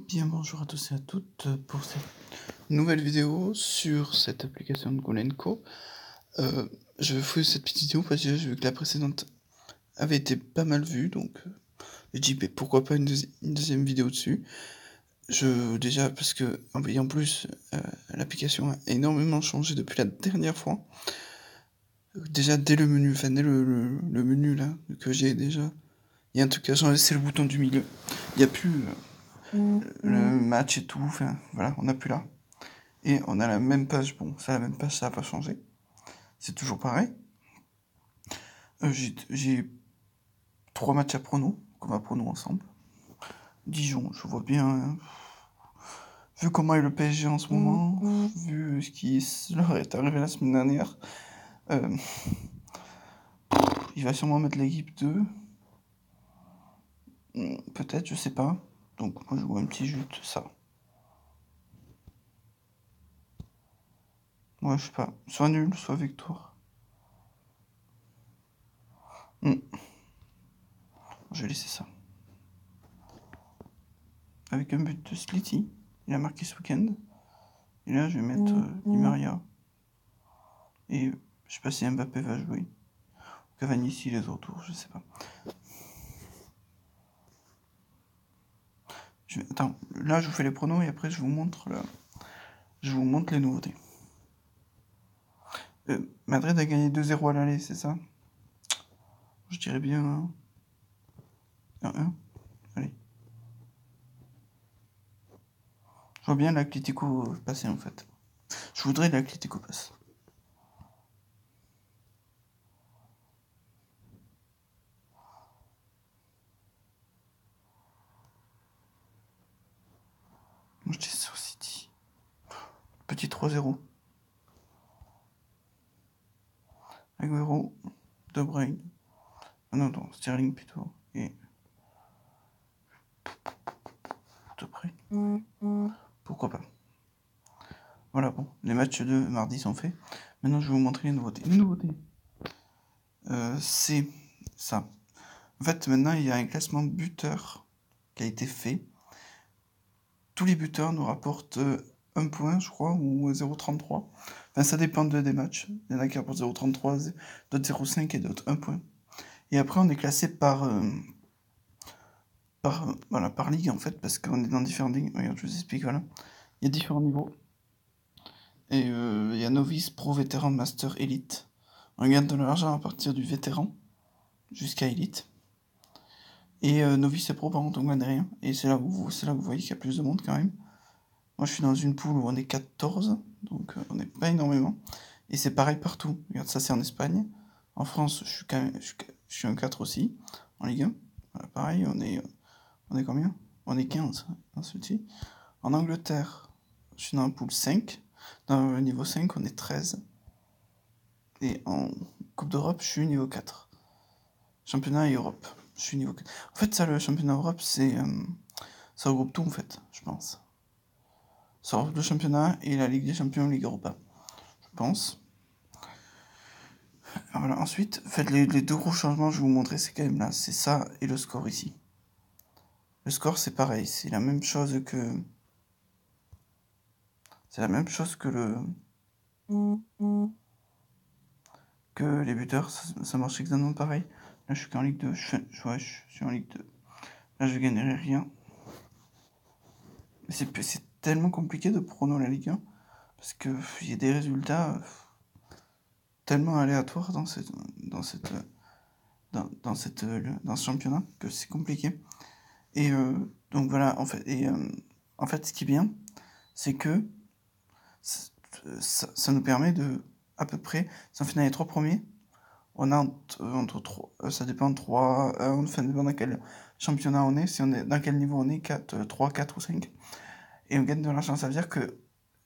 Bien bonjour à tous et à toutes pour cette nouvelle vidéo sur cette application de Golenko. Je fais cette petite vidéo parce que j'ai vu que la précédente avait été pas mal vue, donc j'ai dit mais pourquoi pas une deuxième vidéo dessus. Déjà parce que en plus l'application a énormément changé depuis la dernière fois. Déjà dès le menu, enfin dès le menu là que j'ai déjà, il y a un truc qui a changé, c'est le bouton du milieu. Il n'y a plus le match et tout, enfin voilà, on n'a plus là. Et on a la même page, bon, c'est la même page, ça n'a pas changé. C'est toujours pareil. J'ai 3 matchs à prono, qu'on va prono ensemble. Dijon, je vois bien, vu comment est le PSG en ce moment, vu ce qui leur est arrivé la semaine dernière, il va sûrement mettre l'équipe 2. Peut-être, je sais pas. Donc moi je vois un petit jus de ça. Ouais, je sais pas. Soit nul, soit victoire. Je vais laisser ça. Avec un but de Slity. Il a marqué ce week-end. Et là, je vais mettre Di Maria. Et je sais pas si Mbappé va jouer. Cavani s'il est de retour, je sais pas. Attends, là je vous fais les pronos et après je vous montre les nouveautés. Madrid a gagné 2-0 à l'aller, c'est ça? Je dirais bien 1-1. Allez. Je vois bien l'Atlético passer en fait. Je voudrais l'Atlético passer. Moi je dis sur City. Petit 3-0. Agüero, De Bruyne. Ah non, Sterling plutôt. Et. De Bruyne. Pourquoi pas. Voilà, bon, les matchs de mardi sont faits. Maintenant, je vais vous montrer les nouveautés. Les nouveautés, c'est ça. En fait, maintenant, il y a un classement buteur qui a été fait. Tous les buteurs nous rapportent 1 point, je crois, ou 0,33. Enfin, ça dépend des matchs. Il y en a qui rapportent 0,33, d'autres 0,5 et d'autres 1 point. Et après, on est classé par ligue, en fait, parce qu'on est dans différentes ligues. Regarde, je vous explique, voilà. Il y a différents niveaux. Et il y a novice, pro, vétéran, master, élite. On gagne de l'argent à partir du vétéran jusqu'à élite. Et novice et pro, par contre, on gagne rien. Et c'est là où vous voyez qu'il y a plus de monde quand même. Moi, je suis dans une poule où on est 14, donc on n'est pas énormément. Et c'est pareil partout. Regarde, ça c'est en Espagne. En France, je suis un 4 aussi, en Ligue 1. Voilà, pareil, on est combien? On est 15, dans celui-ci. En Angleterre, je suis dans la poule 5. Dans le niveau 5, on est 13. Et en Coupe d'Europe, je suis niveau 4. Championnat et Europe, je suis niveau 4. En fait, ça, le championnat Europe, ça regroupe tout, en fait, je pense. Ça regroupe le championnat et la Ligue des Champions, Ligue Europa, je pense. Alors voilà, ensuite, faites les 2 gros changements que je vais vous montrer, c'est quand même là, c'est ça et le score ici. Le score, c'est pareil, c'est la même chose que... C'est la même chose que que les buteurs, ça marche exactement pareil. Là, je suis qu'en Ligue 2, je suis en Ligue 2. Là, je gagnerai rien. C'est tellement compliqué de prono la Ligue 1, parce qu'il y a des résultats tellement aléatoires dans ce championnat que c'est compliqué. Et donc voilà, en fait, ce qui est bien, c'est que ça nous permet de, à peu près, si on finit les 3 premiers, on a entre 3, ça dépend de 3, ça dépend dans quel championnat on est, si on est, dans quel niveau on est, 4, 3, 4 ou 5, et on gagne de l'argent, ça veut dire que,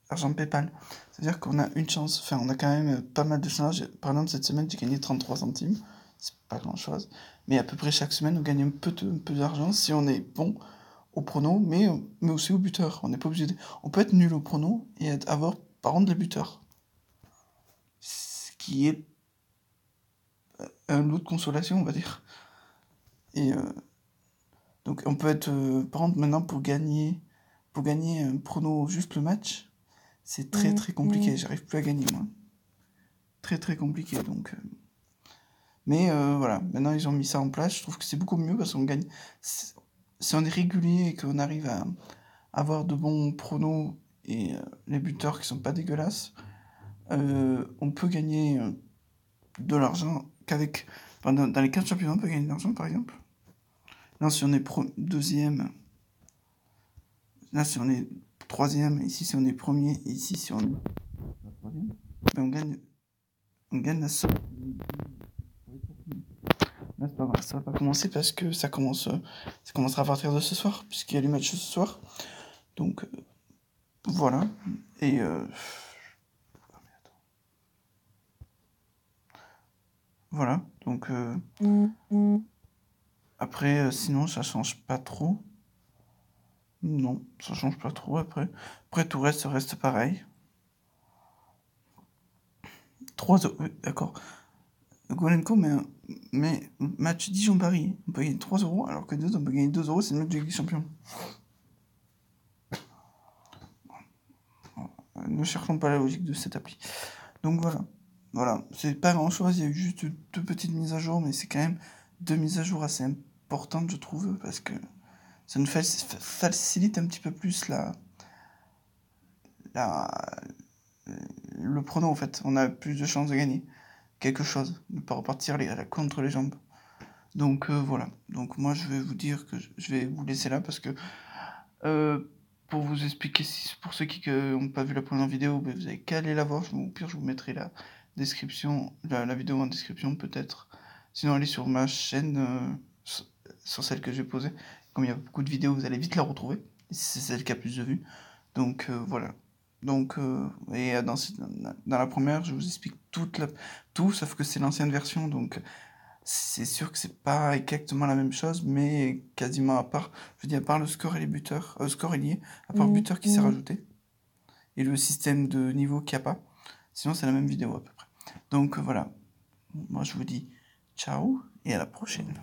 argent PayPal, ça veut dire qu'on a une chance, enfin on a quand même pas mal de chances, par exemple cette semaine j'ai gagné 33 centimes, c'est pas grand chose, mais à peu près chaque semaine on gagne un peu d'argent si on est bon au prono, mais aussi au buteur. On n'est pas obligé on peut être nul au prono et avoir par contre les buteurs. Ce qui est un lot de consolation, on va dire. Et donc on peut être par contre maintenant pour gagner pour gagner un prono juste le match, c'est très très compliqué. J'arrive plus à gagner, moi. Très très compliqué, donc... Mais voilà, maintenant ils ont mis ça en place, je trouve que c'est beaucoup mieux parce qu'on gagne... Si on est régulier et qu'on arrive à avoir de bons pronos et les buteurs qui sont pas dégueulasses, on peut gagner de l'argent qu'avec... Enfin, dans les 4 championnats, on peut gagner de l'argent, par exemple. Là, si on est deuxième, là, si on est troisième, ici, si on est premier, et ici, si on est troisième, ben, on gagne la somme. Là, c'est pas grave, ça va pas commencer parce que ça commencera à partir de ce soir, puisqu'il y a les matchs ce soir. Donc, voilà. Et... voilà, donc... Après, sinon, ça change pas trop. Non, ça change pas trop après. Après, tout reste pareil. 3 euros, d'accord. Golenko, mais match Dijon-Paris, on peut gagner 3 euros, alors que d'autres, on peut gagner 2 euros, c'est le match de Ligue des Champions. Ne cherchons pas la logique de cette appli. Donc voilà. Voilà, c'est pas grand chose, il y a eu juste 2 petites mises à jour, mais c'est quand même 2 mises à jour assez importantes, je trouve, parce que ça nous facilite un petit peu plus le prono, en fait. On a plus de chances de gagner quelque chose, de ne pas repartir contre les jambes. Donc voilà. Donc moi je vais vous dire que je vais vous laisser là parce que pour vous expliquer, pour ceux qui n'ont pas vu la première vidéo, ben, vous avez qu'à aller la voir. Au pire, je vous mettrai la description, la vidéo en description peut-être. Sinon, allez sur ma chaîne, sur celle que j'ai posée. Comme il y a beaucoup de vidéos, vous allez vite la retrouver. C'est celle qui a plus de vues. Donc voilà. Donc, et dans la première, je vous explique tout, sauf que c'est l'ancienne version, donc c'est sûr que c'est pas exactement la même chose, mais quasiment à part, je veux dire, à part le score et les buteurs, score est lié, à part le buteur qui s'est rajouté, et le système de niveau qu'il n'y a pas, sinon c'est la même vidéo à peu près. Donc voilà, moi je vous dis ciao, et à la prochaine.